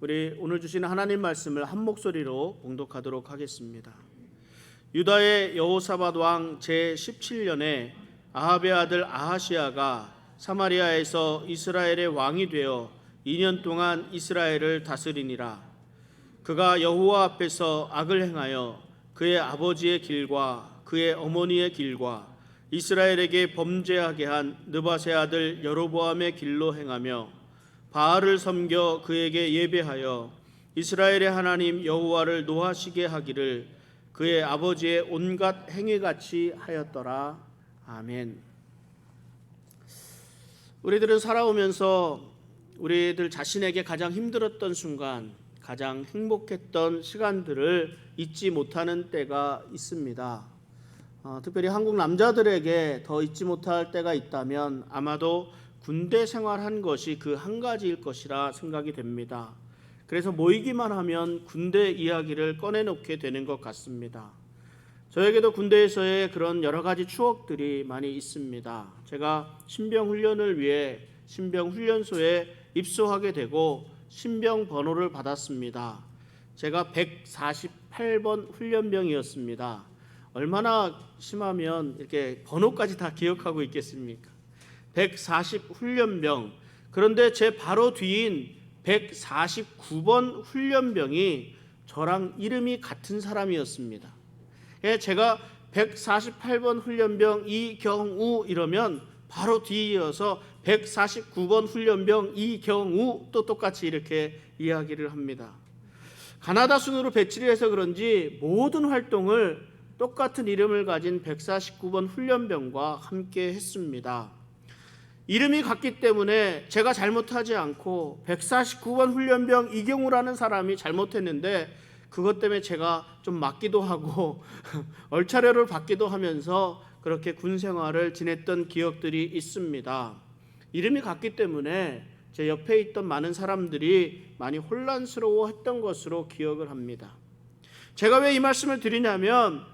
우리 오늘 주시는 하나님 말씀을 한 목소리로 봉독하도록 하겠습니다. 유다의 여호사밧 왕 제17년에 아합의 아들 아하시야가 사마리아에서 이스라엘의 왕이 되어 2년 동안 이스라엘을 다스리니라. 그가 여호와 앞에서 악을 행하여 그의 아버지의 길과 그의 어머니의 길과 이스라엘에게 범죄하게 한 느밧의 아들 여로보암의 길로 행하며 바알을 섬겨 그에게 예배하여 이스라엘의 하나님 여호와를 노하시게 하기를 그의 아버지의 온갖 행위같이 하였더라. 아멘. 우리들은 살아오면서 우리들 자신에게 가장 힘들었던 순간, 가장 행복했던 시간들을 잊지 못하는 때가 있습니다. 특별히 한국 남자들에게 더 잊지 못할 때가 있다면 아마도 군대 생활한 것이 그 한 가지일 것이라 생각이 됩니다. 그래서 모이기만 하면 군대 이야기를 꺼내놓게 되는 것 같습니다. 저에게도 군대에서의 그런 여러 가지 추억들이 많이 있습니다. 제가 신병 훈련을 위해 신병 훈련소에 입소하게 되고 신병 번호를 받았습니다. 제가 148번 훈련병이었습니다. 얼마나 심하면 이렇게 번호까지 다 기억하고 있겠습니까? 140 훈련병. 그런데 제 바로 뒤인 149번 훈련병이 저랑 이름이 같은 사람이었습니다. 제가 148번 훈련병 이경우 이러면 바로 뒤이어서 149번 훈련병 이경우 또 똑같이 이렇게 이야기를 합니다. 가나다 순으로 배치를 해서 그런지 모든 활동을 똑같은 이름을 가진 149번 훈련병과 함께 했습니다. 이름이 같기 때문에 제가 잘못하지 않고 149번 훈련병 이경우라는 사람이 잘못했는데 그것 때문에 제가 좀 맞기도 하고 얼차려를 받기도 하면서 그렇게 군 생활을 지냈던 기억들이 있습니다. 이름이 같기 때문에 제 옆에 있던 많은 사람들이 많이 혼란스러워했던 것으로 기억을 합니다. 제가 왜 이 말씀을 드리냐면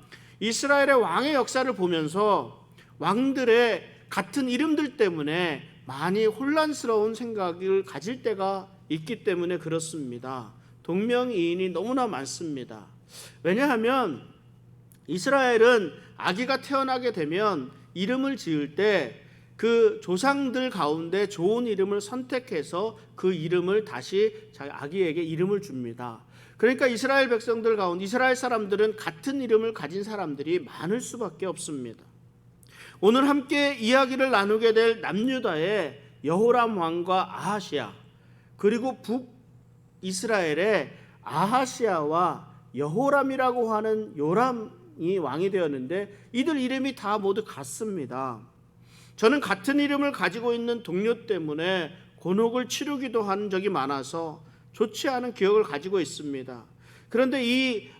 이스라엘의 왕의 역사를 보면서 왕들의 같은 이름들 때문에 많이 혼란스러운 생각을 가질 때가 있기 때문에 그렇습니다. 동명이인이 너무나 많습니다. 왜냐하면 이스라엘은 아기가 태어나게 되면 이름을 지을 때 그 조상들 가운데 좋은 이름을 선택해서 그 이름을 다시 자기 아기에게 이름을 줍니다. 그러니까 이스라엘 백성들 가운데 이스라엘 사람들은 같은 이름을 가진 사람들이 많을 수밖에 없습니다. 오늘 함께 이야기를 나누게 될 남유다의 여호람 왕과 아하시야, 그리고 북이스라엘의 아하시야와 여호람이라고 하는 요람이 왕이 되었는데 이들 이름이 다 모두 같습니다. 저는 같은 이름을 가지고 있는 동료 때문에 곤혹을 치르기도 한 적이 많아서 좋지 않은 기억을 가지고 있습니다. 그런데 이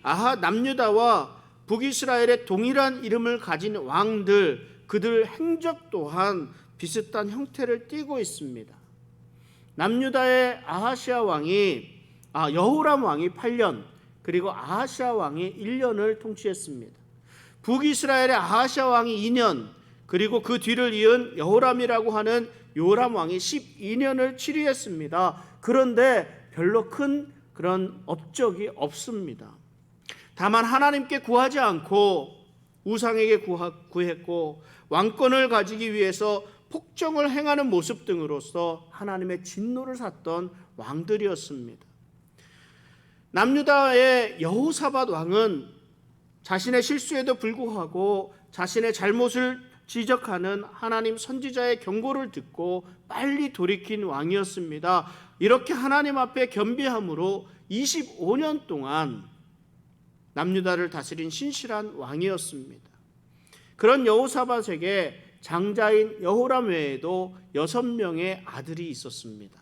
남유다와 북이스라엘의 동일한 이름을 가진 왕들, 그들 행적 또한 비슷한 형태를 띠고 있습니다. 남유다의 아하시야 왕이 여호람 왕이 8년, 그리고 아하시야 왕이 1년을 통치했습니다. 북이스라엘의 아하시야 왕이 2년, 그리고 그 뒤를 이은 여호람이라고 하는 요람 왕이 12년을 치리했습니다. 그런데 별로 큰 그런 업적이 없습니다. 다만 하나님께 구하지 않고 우상에게 구했고 왕권을 가지기 위해서 폭정을 행하는 모습 등으로서 하나님의 진노를 샀던 왕들이었습니다. 남유다의 여호사밧 왕은 자신의 실수에도 불구하고 자신의 잘못을 지적하는 하나님 선지자의 경고를 듣고 빨리 돌이킨 왕이었습니다. 이렇게 하나님 앞에 겸비함으로 25년 동안 남유다를 다스린 신실한 왕이었습니다. 그런 여호사밧에게 장자인 여호람 외에도 6명의 아들이 있었습니다.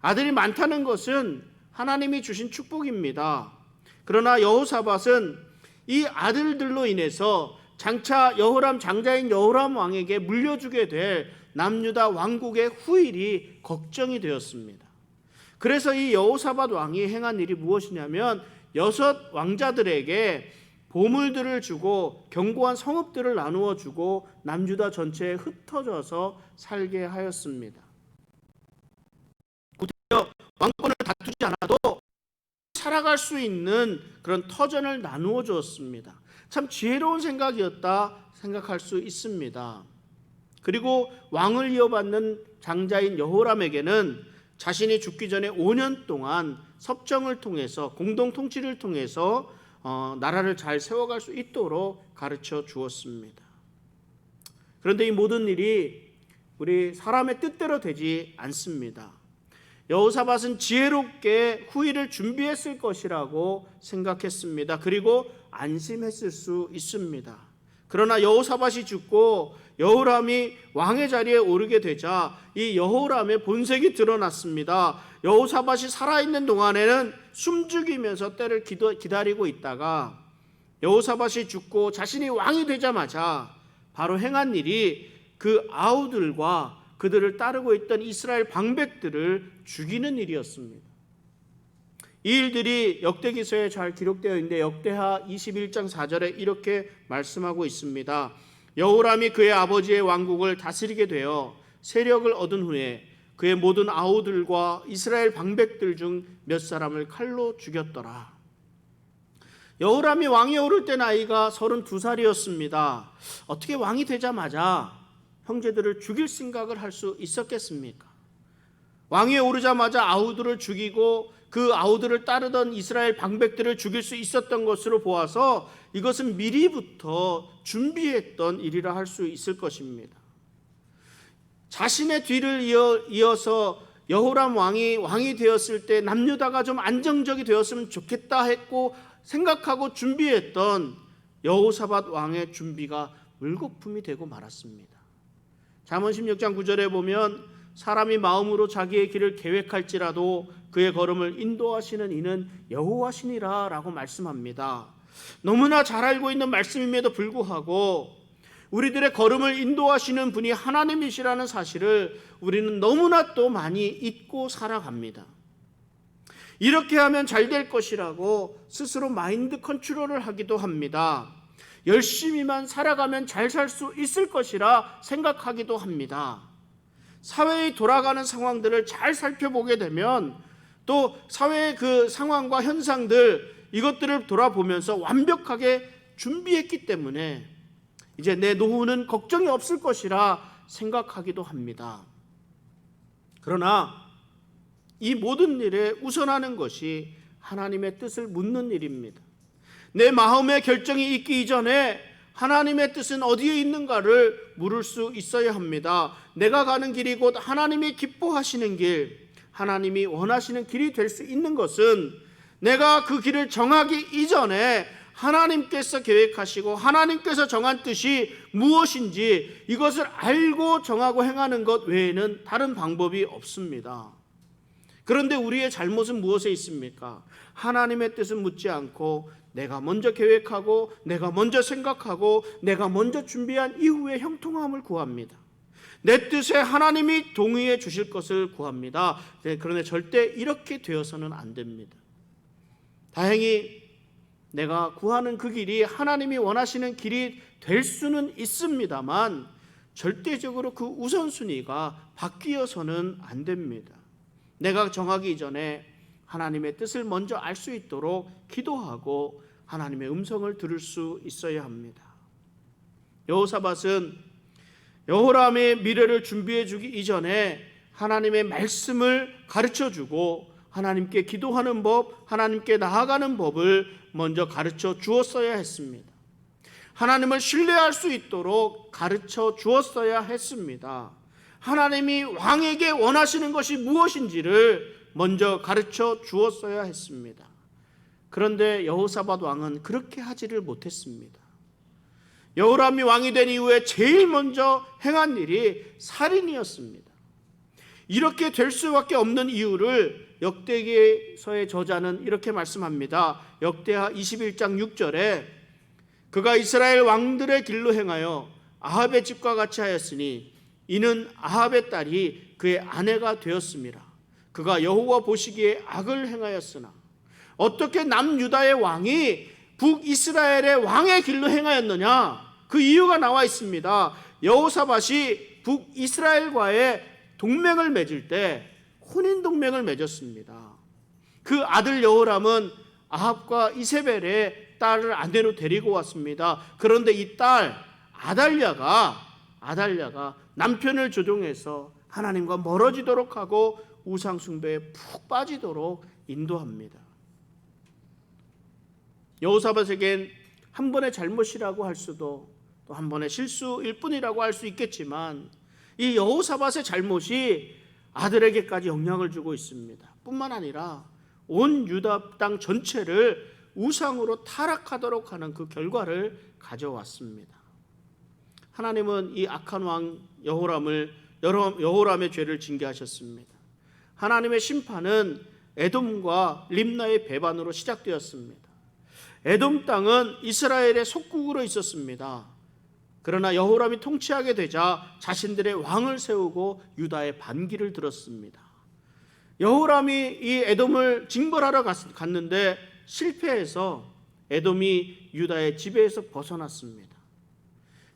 아들이 많다는 것은 하나님이 주신 축복입니다. 그러나 여호사밧은 이 아들들로 인해서 장차 장자인 여호람 왕에게 물려주게 될 남유다 왕국의 후일이 걱정이 되었습니다. 그래서 이 여호사밧 왕이 행한 일이 무엇이냐면 6 왕자들에게 보물들을 주고 견고한 성읍들을 나누어 주고 남유다 전체에 흩어져서 살게 하였습니다. 왕권을 다투지 않아도 살아갈 수 있는 그런 터전을 나누어 주었습니다. 참 지혜로운 생각이었다 생각할 수 있습니다. 그리고 왕을 이어받는 장자인 여호람에게는 자신이 죽기 전에 5년 동안 섭정을 통해서 공동 통치를 통해서 나라를 잘 세워갈 수 있도록 가르쳐 주었습니다. 그런데 이 모든 일이 우리 사람의 뜻대로 되지 않습니다. 여호사밧은 지혜롭게 후일을 준비했을 것이라고 생각했습니다. 그리고 안심했을 수 있습니다. 그러나 여호사밧이 죽고 여호람이 왕의 자리에 오르게 되자 이 여호람의 본색이 드러났습니다. 여호사밧이 살아있는 동안에는 숨죽이면서 때를 기다리고 있다가 여호사밧이 죽고 자신이 왕이 되자마자 바로 행한 일이 그 아우들과 그들을 따르고 있던 이스라엘 방백들을 죽이는 일이었습니다. 이 일들이 역대기서에 잘 기록되어 있는데 역대하 21장 4절에 이렇게 말씀하고 있습니다. 여호람이 그의 아버지의 왕국을 다스리게 되어 세력을 얻은 후에 그의 모든 아우들과 이스라엘 방백들 중 몇 사람을 칼로 죽였더라. 여호람이 왕에 오를 때 나이가 32살이었습니다. 어떻게 왕이 되자마자 형제들을 죽일 생각을 할 수 있었겠습니까? 왕위에 오르자마자 아우들을 죽이고 그 아우들을 따르던 이스라엘 방백들을 죽일 수 있었던 것으로 보아서 이것은 미리부터 준비했던 일이라 할 수 있을 것입니다. 자신의 뒤를 이어서 여호람 왕이 되었을 때 남유다가 좀 안정적이 되었으면 좋겠다 했고 생각하고 준비했던 여호사밧 왕의 준비가 물거품이 되고 말았습니다. 잠언 16장 9절에 보면 사람이 마음으로 자기의 길을 계획할지라도 그의 걸음을 인도하시는 이는 여호와시니라 라고 말씀합니다. 너무나 잘 알고 있는 말씀임에도 불구하고 우리들의 걸음을 인도하시는 분이 하나님이시라는 사실을 우리는 너무나 또 많이 잊고 살아갑니다. 이렇게 하면 잘 될 것이라고 스스로 마인드 컨트롤을 하기도 합니다. 열심히만 살아가면 잘 살 수 있을 것이라 생각하기도 합니다. 사회에 돌아가는 상황들을 잘 살펴보게 되면 또 사회의 그 상황과 현상들 이것들을 돌아보면서 완벽하게 준비했기 때문에 이제 내 노후는 걱정이 없을 것이라 생각하기도 합니다. 그러나 이 모든 일에 우선하는 것이 하나님의 뜻을 묻는 일입니다. 내 마음의 결정이 있기 이전에 하나님의 뜻은 어디에 있는가를 물을 수 있어야 합니다. 내가 가는 길이 곧 하나님이 기뻐하시는 길, 하나님이 원하시는 길이 될 수 있는 것은 내가 그 길을 정하기 이전에 하나님께서 계획하시고 하나님께서 정한 뜻이 무엇인지 이것을 알고 정하고 행하는 것 외에는 다른 방법이 없습니다. 그런데 우리의 잘못은 무엇에 있습니까? 하나님의 뜻은 묻지 않고 내가 먼저 계획하고 내가 먼저 생각하고 내가 먼저 준비한 이후에 형통함을 구합니다. 내 뜻에 하나님이 동의해 주실 것을 구합니다. 그런데 절대 이렇게 되어서는 안 됩니다. 다행히 내가 구하는 그 길이 하나님이 원하시는 길이 될 수는 있습니다만 절대적으로 그 우선순위가 바뀌어서는 안 됩니다. 내가 정하기 이전에 하나님의 뜻을 먼저 알 수 있도록 기도하고 하나님의 음성을 들을 수 있어야 합니다. 여호사밧은 여호람의 미래를 준비해 주기 이전에 하나님의 말씀을 가르쳐 주고 하나님께 기도하는 법, 하나님께 나아가는 법을 먼저 가르쳐 주었어야 했습니다. 하나님을 신뢰할 수 있도록 가르쳐 주었어야 했습니다. 하나님이 왕에게 원하시는 것이 무엇인지를 먼저 가르쳐 주었어야 했습니다. 그런데 여호사밧 왕은 그렇게 하지를 못했습니다. 여호람이 왕이 된 이후에 제일 먼저 행한 일이 살인이었습니다. 이렇게 될 수밖에 없는 이유를 역대기서의 저자는 이렇게 말씀합니다. 역대하 21장 6절에 그가 이스라엘 왕들의 길로 행하여 아합의 집과 같이 하였으니 이는 아합의 딸이 그의 아내가 되었음이라. 그가 여호와 보시기에 악을 행하였으나 어떻게 남유다의 왕이 북이스라엘의 왕의 길로 행하였느냐? 그 이유가 나와 있습니다. 여호사밧이 북이스라엘과의 동맹을 맺을 때 혼인 동맹을 맺었습니다. 그 아들 여호람은 아합과 이세벨의 딸을 아내로 데리고 왔습니다. 그런데 이 딸 아달랴가 남편을 조종해서 하나님과 멀어지도록 하고 우상 숭배에 푹 빠지도록 인도합니다. 여호사밧에겐 한 번의 잘못이라고 할 수도 또 한 번의 실수일 뿐이라고 할 수 있겠지만 이 여호사밧의 잘못이 아들에게까지 영향을 주고 있습니다. 뿐만 아니라 온 유다 땅 전체를 우상으로 타락하도록 하는 그 결과를 가져왔습니다. 하나님은 이 악한 왕 여호람의 죄를 징계하셨습니다. 하나님의 심판은 에돔과 림나의 배반으로 시작되었습니다. 에돔 땅은 이스라엘의 속국으로 있었습니다. 그러나 여호람이 통치하게 되자 자신들의 왕을 세우고 유다의 반기를 들었습니다. 여호람이 이 에돔을 징벌하러 갔는데 실패해서 에돔이 유다의 지배에서 벗어났습니다.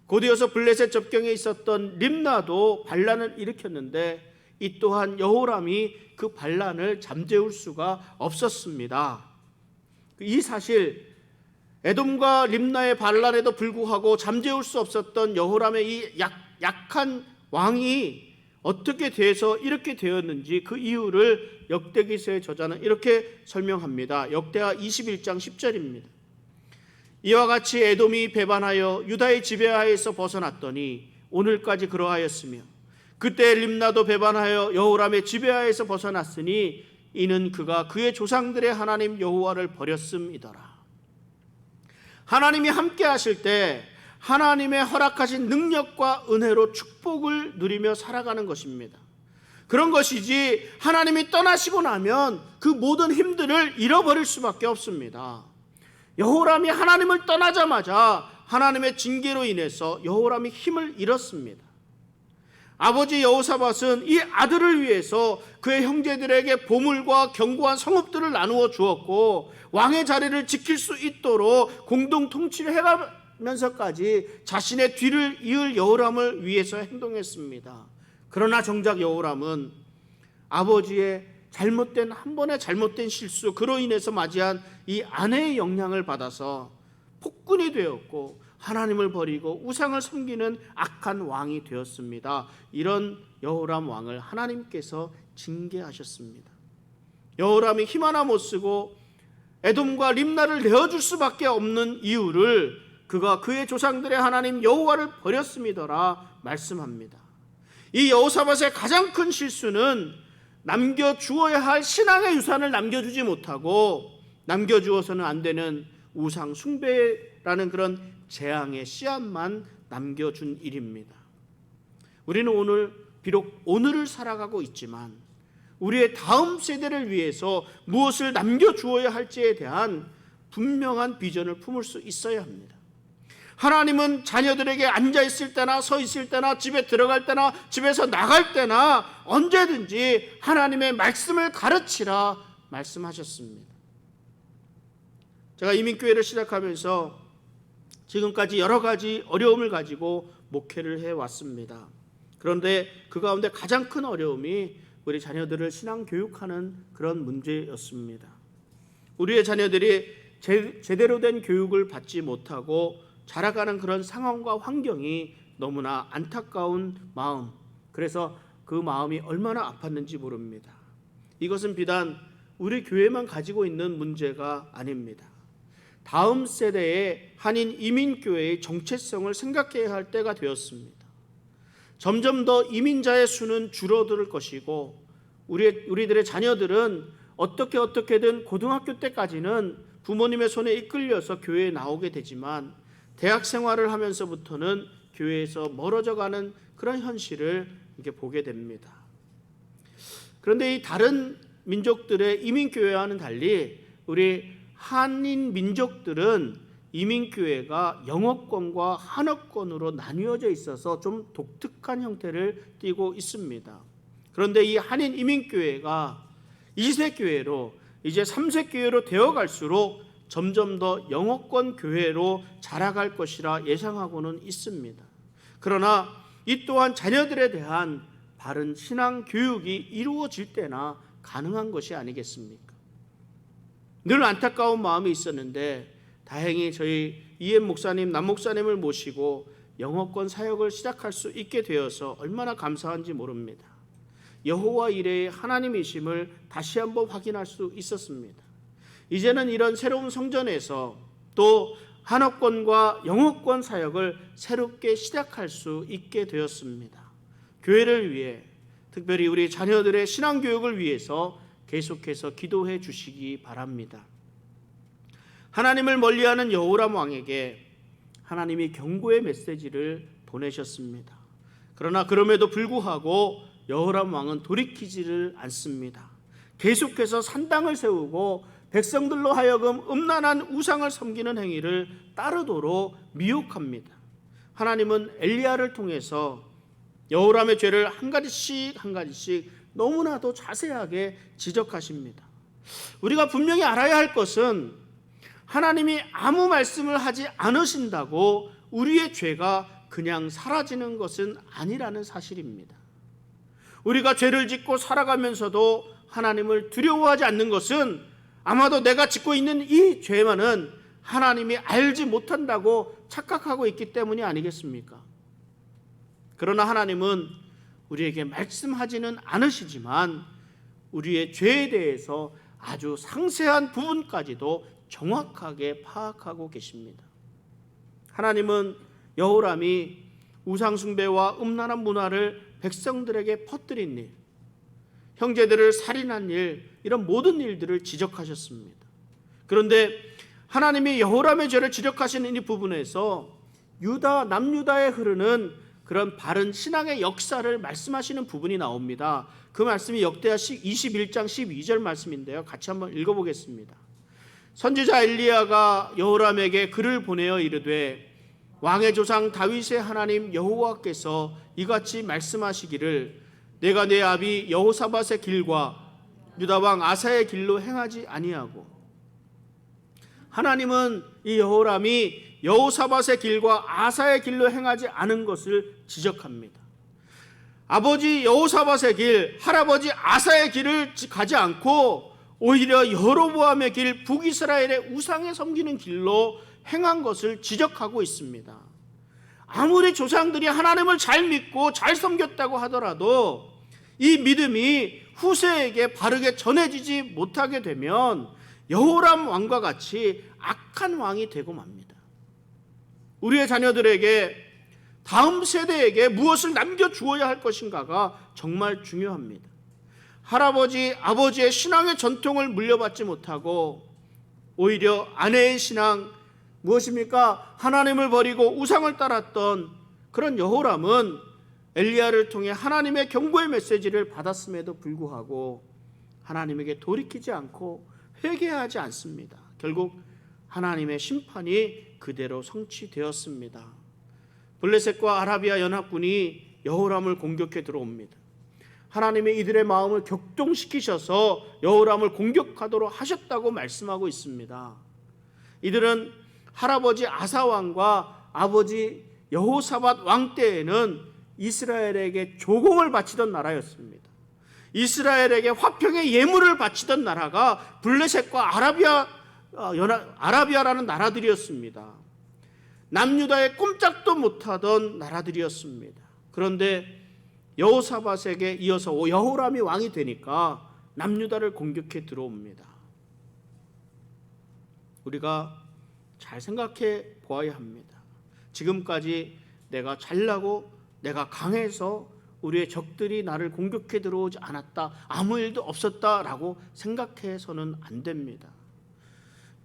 곧이어서 블레셋 접경에 있었던 림나도 반란을 일으켰는데 이 또한 여호람이 그 반란을 잠재울 수가 없었습니다. 이 사실 에돔과 림나의 반란에도 불구하고 잠재울 수 없었던 여호람의 이 약한 왕이 어떻게 돼서 이렇게 되었는지 그 이유를 역대기서의 저자는 이렇게 설명합니다. 역대하 21장 10절입니다. 이와 같이 에돔이 배반하여 유다의 지배하에서 벗어났더니 오늘까지 그러하였으며 그때 림나도 배반하여 여호람의 지배하에서 벗어났으니 이는 그가 그의 조상들의 하나님 여호와를 버렸음이더라. 하나님이 함께 하실 때 하나님의 허락하신 능력과 은혜로 축복을 누리며 살아가는 것입니다. 그런 것이지 하나님이 떠나시고 나면 그 모든 힘들을 잃어버릴 수밖에 없습니다. 여호람이 하나님을 떠나자마자 하나님의 징계로 인해서 여호람이 힘을 잃었습니다. 아버지 여호사밧은 이 아들을 위해서 그의 형제들에게 보물과 견고한 성읍들을 나누어 주었고 왕의 자리를 지킬 수 있도록 공동 통치를 해가면서까지 자신의 뒤를 이을 여호람을 위해서 행동했습니다. 그러나 정작 여호람은 아버지의 한 번의 잘못된 실수, 그로 인해서 맞이한 이 아내의 영향을 받아서 폭군이 되었고 하나님을 버리고 우상을 섬기는 악한 왕이 되었습니다. 이런 여호람 왕을 하나님께서 징계하셨습니다. 여호람이 힘 하나 못 쓰고 에돔과 림나를 내어줄 수밖에 없는 이유를 그가 그의 조상들의 하나님 여호와를 버렸음이더라 말씀합니다. 이 여호사밧의 가장 큰 실수는 남겨주어야 할 신앙의 유산을 남겨주지 못하고 남겨주어서는 안 되는 우상 숭배라는 그런 재앙의 씨앗만 남겨준 일입니다. 우리는 오늘 비록 오늘을 살아가고 있지만 우리의 다음 세대를 위해서 무엇을 남겨주어야 할지에 대한 분명한 비전을 품을 수 있어야 합니다. 하나님은 자녀들에게 앉아있을 때나 서 있을 때나 집에 들어갈 때나 집에서 나갈 때나 언제든지 하나님의 말씀을 가르치라 말씀하셨습니다. 제가 이민교회를 시작하면서 지금까지 여러 가지 어려움을 가지고 목회를 해왔습니다. 그런데 그 가운데 가장 큰 어려움이 우리 자녀들을 신앙 교육하는 그런 문제였습니다. 우리의 자녀들이 제대로 된 교육을 받지 못하고 자라가는 그런 상황과 환경이 너무나 안타까운 마음, 그래서 그 마음이 얼마나 아팠는지 모릅니다. 이것은 비단 우리 교회만 가지고 있는 문제가 아닙니다. 다음 세대의 한인 이민교회의 정체성을 생각해야 할 때가 되었습니다. 점점 더 이민자의 수는 줄어들 것이고 우리들의 자녀들은 어떻게든 고등학교 때까지는 부모님의 손에 이끌려서 교회에 나오게 되지만 대학 생활을 하면서부터는 교회에서 멀어져가는 그런 현실을 이렇게 보게 됩니다. 그런데 이 다른 민족들의 이민교회와는 달리 우리 한인 민족들은 이민교회가 영어권과 한어권으로 나뉘어져 있어서 좀 독특한 형태를 띠고 있습니다. 그런데 이 한인 이민교회가 2세 교회로 이제 3세 교회로 되어갈수록 점점 더 영어권 교회로 자라갈 것이라 예상하고는 있습니다. 그러나 이 또한 자녀들에 대한 바른 신앙 교육이 이루어질 때나 가능한 것이 아니겠습니까? 늘 안타까운 마음이 있었는데 다행히 저희 이엠 목사님, 남 목사님을 모시고 영어권 사역을 시작할 수 있게 되어서 얼마나 감사한지 모릅니다. 여호와 이레의 하나님이심을 다시 한번 확인할 수 있었습니다. 이제는 이런 새로운 성전에서 또 한어권과 영어권 사역을 새롭게 시작할 수 있게 되었습니다. 교회를 위해, 특별히 우리 자녀들의 신앙교육을 위해서 계속해서 기도해 주시기 바랍니다. 하나님을 멀리하는 여호람 왕에게 하나님이 경고의 메시지를 보내셨습니다. 그러나 그럼에도 불구하고 여호람 왕은 돌이키지를 않습니다. 계속해서 산당을 세우고 백성들로 하여금 음란한 우상을 섬기는 행위를 따르도록 미혹합니다. 하나님은 엘리야를 통해서 여호람의 죄를 한 가지씩 너무나도 자세하게 지적하십니다. 우리가 분명히 알아야 할 것은 하나님이 아무 말씀을 하지 않으신다고 우리의 죄가 그냥 사라지는 것은 아니라는 사실입니다. 우리가 죄를 짓고 살아가면서도 하나님을 두려워하지 않는 것은 아마도 내가 짓고 있는 이 죄만은 하나님이 알지 못한다고 착각하고 있기 때문이 아니겠습니까? 그러나 하나님은 우리에게 말씀하지는 않으시지만 우리의 죄에 대해서 아주 상세한 부분까지도 정확하게 파악하고 계십니다. 하나님은 여호람이 우상숭배와 음란한 문화를 백성들에게 퍼뜨린 일, 형제들을 살인한 일, 이런 모든 일들을 지적하셨습니다. 그런데 하나님이 여호람의 죄를 지적하시는 이 부분에서 남유다에 흐르는 그런 바른 신앙의 역사를 말씀하시는 부분이 나옵니다. 그 말씀이 역대하 21장 12절 말씀인데요. 같이 한번 읽어보겠습니다. 선지자 엘리야가 여호람에게 글을 보내어 이르되 왕의 조상 다윗의 하나님 여호와께서 이같이 말씀하시기를 내가 내 아비 여호사밧의 길과 유다 왕 아사의 길로 행하지 아니하고. 하나님은 이 여호람이 여호사밧의 길과 아사의 길로 행하지 않은 것을 지적합니다. 아버지 여호사밧의 길, 할아버지 아사의 길을 가지 않고 오히려 여로보암의 길, 북이스라엘의 우상에 섬기는 길로 행한 것을 지적하고 있습니다. 아무리 조상들이 하나님을 잘 믿고 잘 섬겼다고 하더라도 이 믿음이 후세에게 바르게 전해지지 못하게 되면 여호람 왕과 같이 악한 왕이 되고 맙니다. 우리의 자녀들에게, 다음 세대에게 무엇을 남겨주어야 할 것인가가 정말 중요합니다. 할아버지, 아버지의 신앙의 전통을 물려받지 못하고 오히려 아내의 신앙, 무엇입니까? 하나님을 버리고 우상을 따랐던 그런 여호람은 엘리야를 통해 하나님의 경고의 메시지를 받았음에도 불구하고 하나님에게 돌이키지 않고 회개하지 않습니다. 결국 하나님의 심판이 그대로 성취되었습니다. 블레셋과 아라비아 연합군이 여호람을 공격해 들어옵니다. 하나님이 이들의 마음을 격동시키셔서 여호람을 공격하도록 하셨다고 말씀하고 있습니다. 이들은 할아버지 아사 왕과 아버지 여호사밧 왕 때에는 이스라엘에게 조공을 바치던 나라였습니다. 이스라엘에게 화평의 예물을 바치던 나라가 블레셋과 아라비아라는 나라들이었습니다. 남유다에 꼼짝도 못하던 나라들이었습니다. 그런데 여호사밧에게 이어서 여호람이 왕이 되니까 남유다를 공격해 들어옵니다. 우리가 잘 생각해 보아야 합니다. 지금까지 내가 잘나고 내가 강해서 우리의 적들이 나를 공격해 들어오지 않았다, 아무 일도 없었다라고 생각해서는 안 됩니다.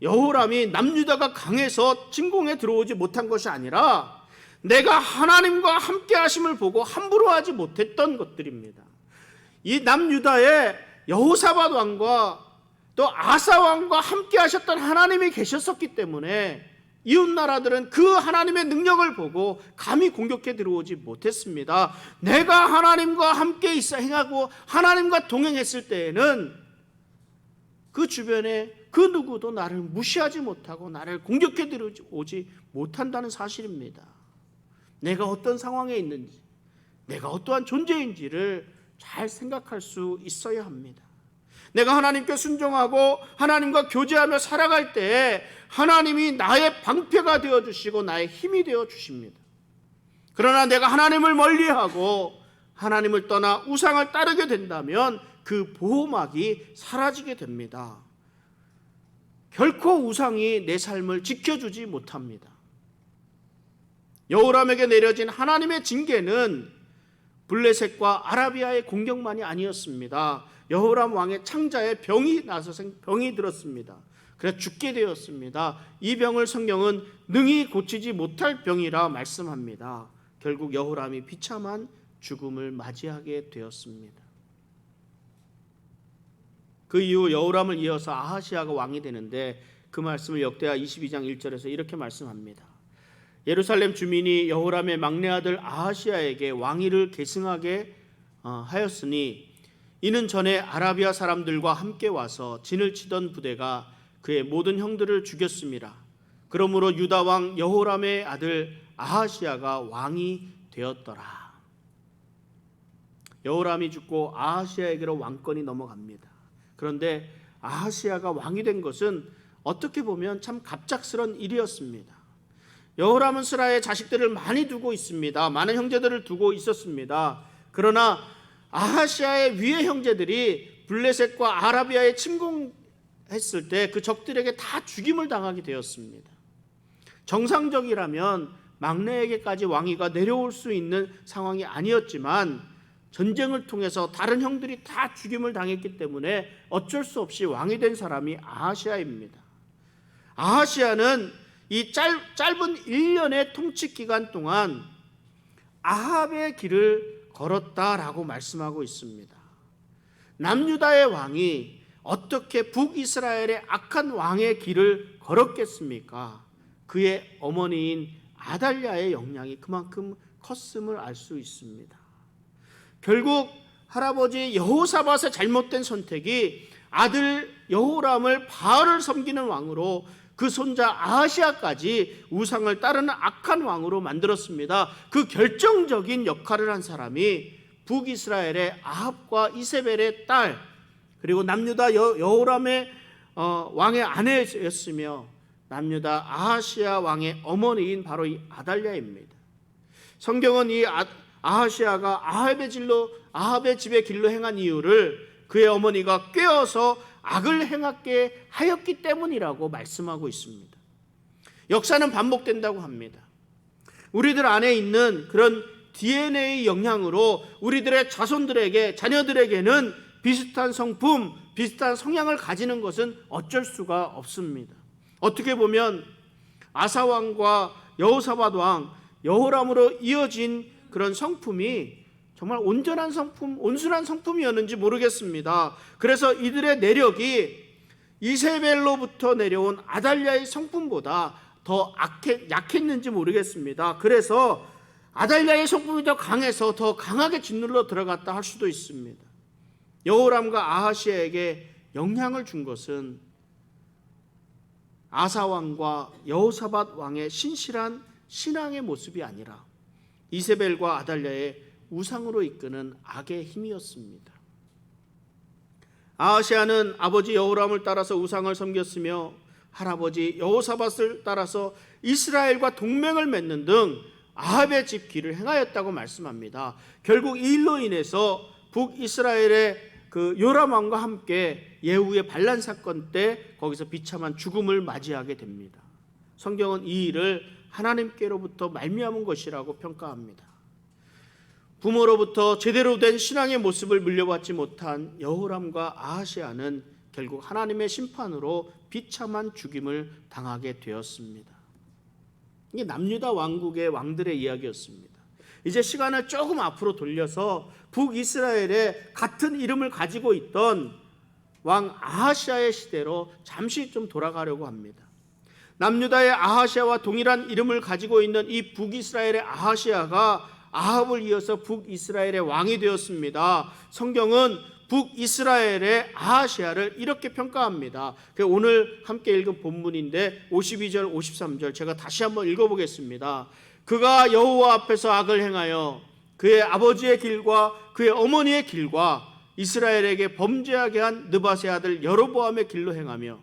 여호람이 남유다가 강해서 진공에 들어오지 못한 것이 아니라 내가 하나님과 함께 하심을 보고 함부로 하지 못했던 것들입니다. 이 남유다에 여호사밧 왕과 또 아사 왕과 함께 하셨던 하나님이 계셨었기 때문에 이웃 나라들은 그 하나님의 능력을 보고 감히 공격해 들어오지 못했습니다. 내가 하나님과 함께 있어 행하고 하나님과 동행했을 때에는 그 주변에 그 누구도 나를 무시하지 못하고 나를 공격해 들어오지 못한다는 사실입니다. 내가 어떤 상황에 있는지, 내가 어떠한 존재인지를 잘 생각할 수 있어야 합니다. 내가 하나님께 순종하고 하나님과 교제하며 살아갈 때 하나님이 나의 방패가 되어주시고 나의 힘이 되어주십니다. 그러나 내가 하나님을 멀리하고 하나님을 떠나 우상을 따르게 된다면 그 보호막이 사라지게 됩니다. 결코 우상이 내 삶을 지켜주지 못합니다. 여호람에게 내려진 하나님의 징계는 블레셋과 아라비아의 공격만이 아니었습니다. 여호람 왕의 창자에 병이 들었습니다. 그래서 죽게 되었습니다. 이 병을 성경은 능히 고치지 못할 병이라 말씀합니다. 결국 여호람이 비참한 죽음을 맞이하게 되었습니다. 그 이후 여호람을 이어서 아하시아가 왕이 되는데 그 말씀을 역대하 22장 1절에서 이렇게 말씀합니다. 예루살렘 주민이 여호람의 막내 아들 아하시아에게 왕위를 계승하게 하였으니 이는 전에 아라비아 사람들과 함께 와서 진을 치던 부대가 그의 모든 형들을 죽였음이라. 그러므로 유다 왕 여호람의 아들 아하시아가 왕이 되었더라. 여호람이 죽고 아하시아에게로 왕권이 넘어갑니다. 그런데 아하시아가 왕이 된 것은 어떻게 보면 참 갑작스런 일이었습니다. 여호람은 스라의 자식들을 많이 두고 있습니다. 많은 형제들을 두고 있었습니다. 그러나 아하시아의 위의 형제들이 블레셋과 아라비아에 침공했을 때 그 적들에게 다 죽임을 당하게 되었습니다. 정상적이라면 막내에게까지 왕위가 내려올 수 있는 상황이 아니었지만 전쟁을 통해서 다른 형들이 다 죽임을 당했기 때문에 어쩔 수 없이 왕이 된 사람이 아하시아입니다. 아하시아는 이 짧은 1년의 통치 기간 동안 아합의 길을 걸었다라고 말씀하고 있습니다. 남유다의 왕이 어떻게 북이스라엘의 악한 왕의 길을 걸었겠습니까? 그의 어머니인 아달랴의 영향이 그만큼 컸음을 알 수 있습니다. 결국 할아버지 여호사밧의 잘못된 선택이 아들 여호람을 바알을 섬기는 왕으로 그 손자 아하시아까지 우상을 따르는 악한 왕으로 만들었습니다. 그 결정적인 역할을 한 사람이 북이스라엘의 아합과 이세벨의 딸 그리고 남유다 여호람의 왕의 아내였으며 남유다 아하시아 왕의 어머니인 바로 이 아달랴입니다. 성경은 이 아하시아가 아합의 집의 길로 행한 이유를 그의 어머니가 꾀어서 악을 행하게 하였기 때문이라고 말씀하고 있습니다. 역사는 반복된다고 합니다. 우리들 안에 있는 그런 DNA 영향으로 우리들의 자녀들에게는 비슷한 성품, 비슷한 성향을 가지는 것은 어쩔 수가 없습니다. 어떻게 보면 아사왕과 여호사밧 왕, 여호람으로 이어진 그런 성품이 정말 온전한 성품, 온순한 성품이었는지 모르겠습니다. 그래서 이들의 내력이 이세벨로부터 내려온 아달랴의 성품보다 더 약했는지 모르겠습니다. 그래서 아달랴의 성품이 더 강해서 더 강하게 짓눌러 들어갔다 할 수도 있습니다. 여호람과 아하시아에게 영향을 준 것은 아사왕과 여호사밧 왕의 신실한 신앙의 모습이 아니라 이세벨과 아달랴의 우상으로 이끄는 악의 힘이었습니다. 아하시아는 아버지 여호람을 따라서 우상을 섬겼으며 할아버지 여호사밧을 따라서 이스라엘과 동맹을 맺는 등 아합의 집 길을 행하였다고 말씀합니다. 결국 이 일로 인해서 북이스라엘의 그 요람 왕과 함께 예후의 반란 사건 때 거기서 비참한 죽음을 맞이하게 됩니다. 성경은 이 일을 하나님께로부터 말미암은 것이라고 평가합니다. 부모로부터 제대로 된 신앙의 모습을 물려받지 못한 여호람과 아하시아는 결국 하나님의 심판으로 비참한 죽임을 당하게 되었습니다. 이게 남유다 왕국의 왕들의 이야기였습니다. 이제 시간을 조금 앞으로 돌려서 북이스라엘의 같은 이름을 가지고 있던 왕 아하시아의 시대로 잠시 좀 돌아가려고 합니다. 남유다의 아하시아와 동일한 이름을 가지고 있는 이 북이스라엘의 아하시아가 아합을 이어서 북이스라엘의 왕이 되었습니다. 성경은 북이스라엘의 아하시아를 이렇게 평가합니다. 오늘 함께 읽은 본문인데 52절 53절 제가 다시 한번 읽어보겠습니다. 그가 여호와 앞에서 악을 행하여 그의 아버지의 길과 그의 어머니의 길과 이스라엘에게 범죄하게 한 느밧의 아들 여로보암의 길로 행하며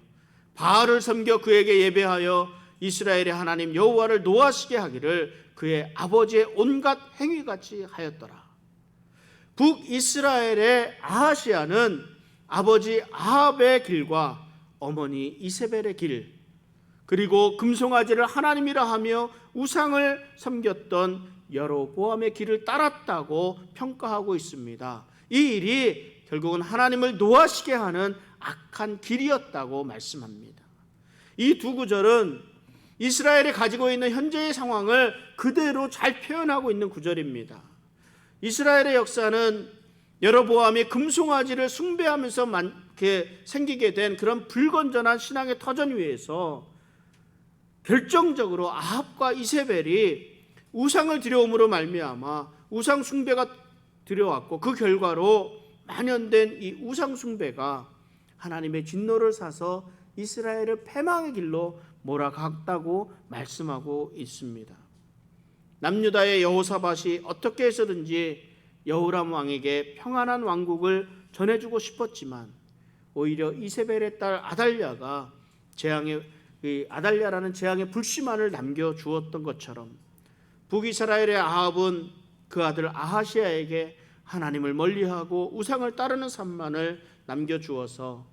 바알을 섬겨 그에게 예배하여 이스라엘의 하나님 여호와를 노하시게 하기를 그의 아버지의 온갖 행위같이 하였더라. 북이스라엘의 아하시아는 아버지 아합의 길과 어머니 이세벨의 길, 그리고 금송아지를 하나님이라 하며 우상을 섬겼던 여로보암의 길을 따랐다고 평가하고 있습니다. 이 일이 결국은 하나님을 노하시게 하는 악한 길이었다고 말씀합니다. 이 두 구절은 이스라엘이 가지고 있는 현재의 상황을 그대로 잘 표현하고 있는 구절입니다. 이스라엘의 역사는 여로보암이 금송아지를 숭배하면서 생기게 된 그런 불건전한 신앙의 터전 위에서 결정적으로 아합과 이세벨이 우상을 드려옴으로 말미암아 우상 숭배가 들여왔고, 그 결과로 만연된 이 우상 숭배가 하나님의 진노를 사서 이스라엘을 패망의 길로 몰아갔다고 말씀하고 있습니다. 남유다의 여호사밧이 어떻게 해서든지 여호람 왕에게 평안한 왕국을 전해주고 싶었지만 오히려 이세벨의 딸 아달랴가 아달랴라는 재앙의 불씨만을 남겨주었던 것처럼 북이스라엘의 아합은 그 아들 아하시아에게 하나님을 멀리하고 우상을 따르는 삶만을 남겨주어서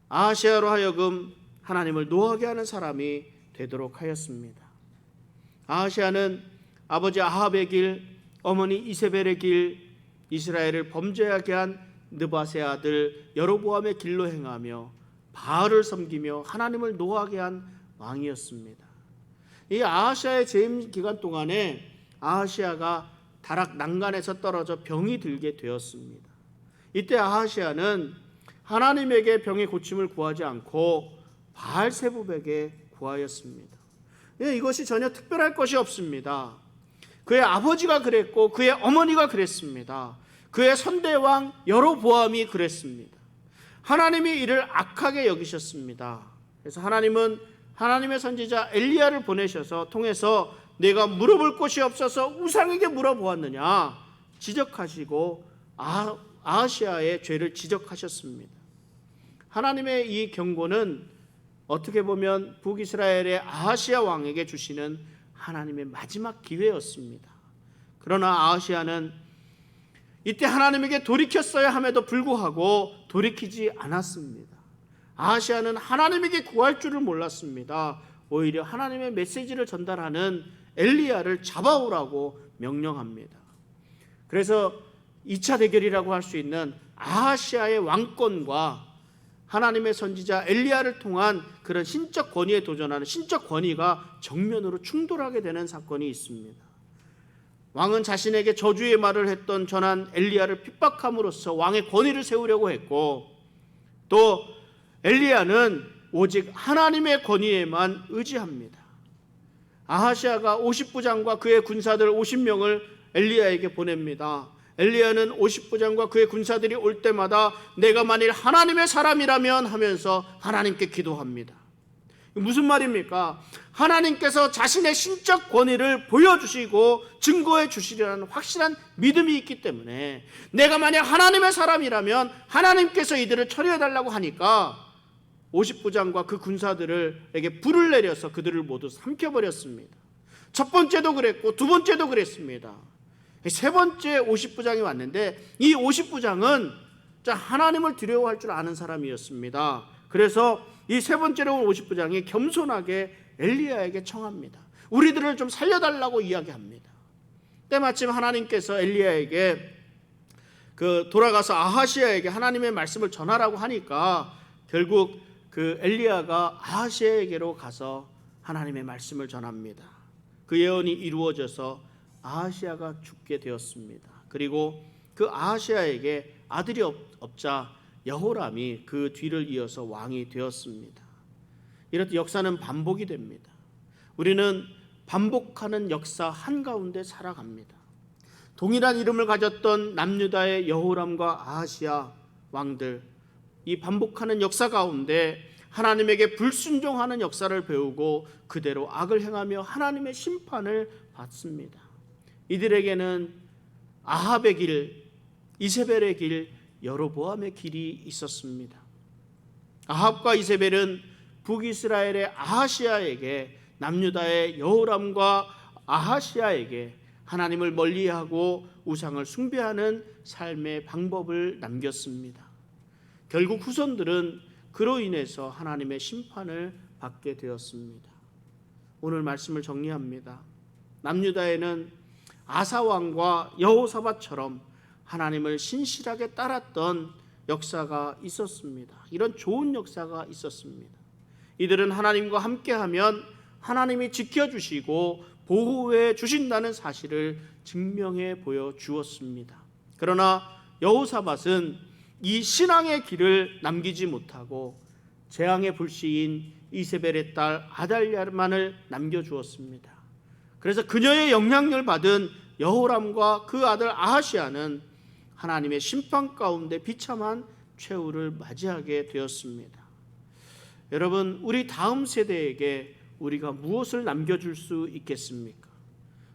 아하시아로 하여금 하나님을 노하게 하는 사람이 되도록 하였습니다. 아하시아는 아버지 아합의 길, 어머니 이세벨의 길, 이스라엘을 범죄하게 한 느밧의 아들 여로보암의 길로 행하며 바알을 섬기며 하나님을 노하게 한 왕이었습니다. 이 아하시아의 재임 기간 동안에 아하시아가 다락 난간에서 떨어져 병이 들게 되었습니다. 이때 아하시아는 하나님에게 병의 고침을 구하지 않고 바알세붑에게 구하였습니다. 이것이 전혀 특별할 것이 없습니다. 그의 아버지가 그랬고 그의 어머니가 그랬습니다. 그의 선대왕 여로보암이 그랬습니다. 하나님이 이를 악하게 여기셨습니다. 그래서 하나님은 하나님의 선지자 엘리야를 통해서 내가 물어볼 곳이 없어서 우상에게 물어보았느냐 지적하시고 아하시아의 죄를 지적하셨습니다. 하나님의 이 경고는 어떻게 보면 북이스라엘의 아하시아 왕에게 주시는 하나님의 마지막 기회였습니다. 그러나 아하시아는 이때 하나님에게 돌이켰어야 함에도 불구하고 돌이키지 않았습니다. 아하시아는 하나님에게 구할 줄을 몰랐습니다. 오히려 하나님의 메시지를 전달하는 엘리야를 잡아오라고 명령합니다. 그래서 2차 대결이라고 할 수 있는 아하시아의 왕권과 하나님의 선지자 엘리야를 통한 그런 신적 권위에 도전하는 신적 권위가 정면으로 충돌하게 되는 사건이 있습니다. 왕은 자신에게 저주의 말을 전한 엘리야를 핍박함으로써 왕의 권위를 세우려고 했고, 또 엘리야는 오직 하나님의 권위에만 의지합니다. 아하시아가 50부장과 그의 군사들 50명을 엘리야에게 보냅니다. 엘리야는 50부장과 그의 군사들이 올 때마다 내가 만일 하나님의 사람이라면 하면서 하나님께 기도합니다. 무슨 말입니까? 하나님께서 자신의 신적 권위를 보여주시고 증거해 주시리라는 확실한 믿음이 있기 때문에 내가 만약 하나님의 사람이라면 하나님께서 이들을 처리해달라고 하니까 50부장과 그 군사들에게 불을 내려서 그들을 모두 삼켜버렸습니다. 첫 번째도 그랬고 두 번째도 그랬습니다. 세 번째 50부장이 왔는데 이 50부장은 하나님을 두려워할 줄 아는 사람이었습니다. 그래서 이 세 번째로 온 50부장이 겸손하게 엘리야에게 청합니다. 우리들을 좀 살려달라고 이야기합니다. 때마침 하나님께서 엘리야에게 돌아가서 아하시아에게 하나님의 말씀을 전하라고 하니까 결국 그 엘리야가 아하시아에게로 가서 하나님의 말씀을 전합니다. 그 예언이 이루어져서 아하시아가 죽게 되었습니다. 그리고 그 아하시아에게 아들이 없자 여호람이 그 뒤를 이어서 왕이 되었습니다. 이렇듯 역사는 반복이 됩니다. 우리는 반복하는 역사 한가운데 살아갑니다. 동일한 이름을 가졌던 남유다의 여호람과 아하시아 왕들, 이 반복하는 역사 가운데 하나님에게 불순종하는 역사를 배우고 그대로 악을 행하며 하나님의 심판을 받습니다. 이들에게는 아합의 길, 이세벨의 길, 여로보암의 길이 있었습니다. 아합과 이세벨은 북이스라엘의 아하시아에게, 남유다의 여호람과 아하시아에게 하나님을 멀리하고 우상을 숭배하는 삶의 방법을 남겼습니다. 결국 후손들은 그로 인해서 하나님의 심판을 받게 되었습니다. 오늘 말씀을 정리합니다. 남유다에는 아사 왕과 여호사밧처럼 하나님을 신실하게 따랐던 역사가 있었습니다. 이런 좋은 역사가 있었습니다. 이들은 하나님과 함께하면 하나님이 지켜주시고 보호해 주신다는 사실을 증명해 보여주었습니다. 그러나 여호사밧은 이 신앙의 길을 남기지 못하고 재앙의 불씨인 이세벨의 딸 아달랴만을 남겨주었습니다. 그래서 그녀의 영향력을 받은 여호람과 그 아들 아하시아는 하나님의 심판 가운데 비참한 최후를 맞이하게 되었습니다. 여러분, 우리 다음 세대에게 우리가 무엇을 남겨줄 수 있겠습니까?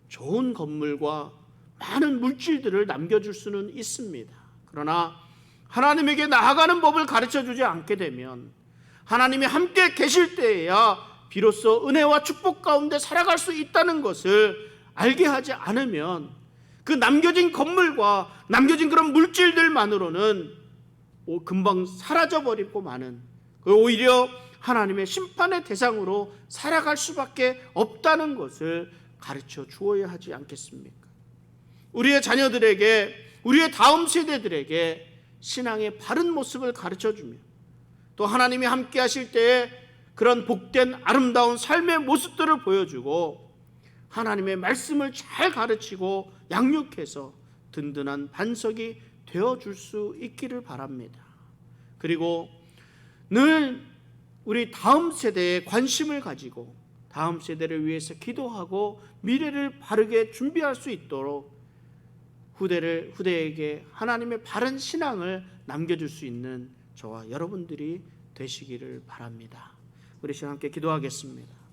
좋은 건물과 많은 물질들을 남겨줄 수는 있습니다. 그러나 하나님에게 나아가는 법을 가르쳐주지 않게 되면, 하나님이 함께 계실 때에야 비로소 은혜와 축복 가운데 살아갈 수 있다는 것을 알게 하지 않으면, 그 남겨진 건물과 남겨진 그런 물질들만으로는 금방 사라져버리고 마는, 오히려 하나님의 심판의 대상으로 살아갈 수밖에 없다는 것을 가르쳐 주어야 하지 않겠습니까? 우리의 자녀들에게, 우리의 다음 세대들에게 신앙의 바른 모습을 가르쳐주며, 또 하나님이 함께 하실 때에 그런 복된 아름다운 삶의 모습들을 보여주고, 하나님의 말씀을 잘 가르치고 양육해서 든든한 반석이 되어줄 수 있기를 바랍니다. 그리고 늘 우리 다음 세대에 관심을 가지고 다음 세대를 위해서 기도하고 미래를 바르게 준비할 수 있도록 후대에게 하나님의 바른 신앙을 남겨줄 수 있는 저와 여러분들이 되시기를 바랍니다. 우리 시간 함께 기도하겠습니다.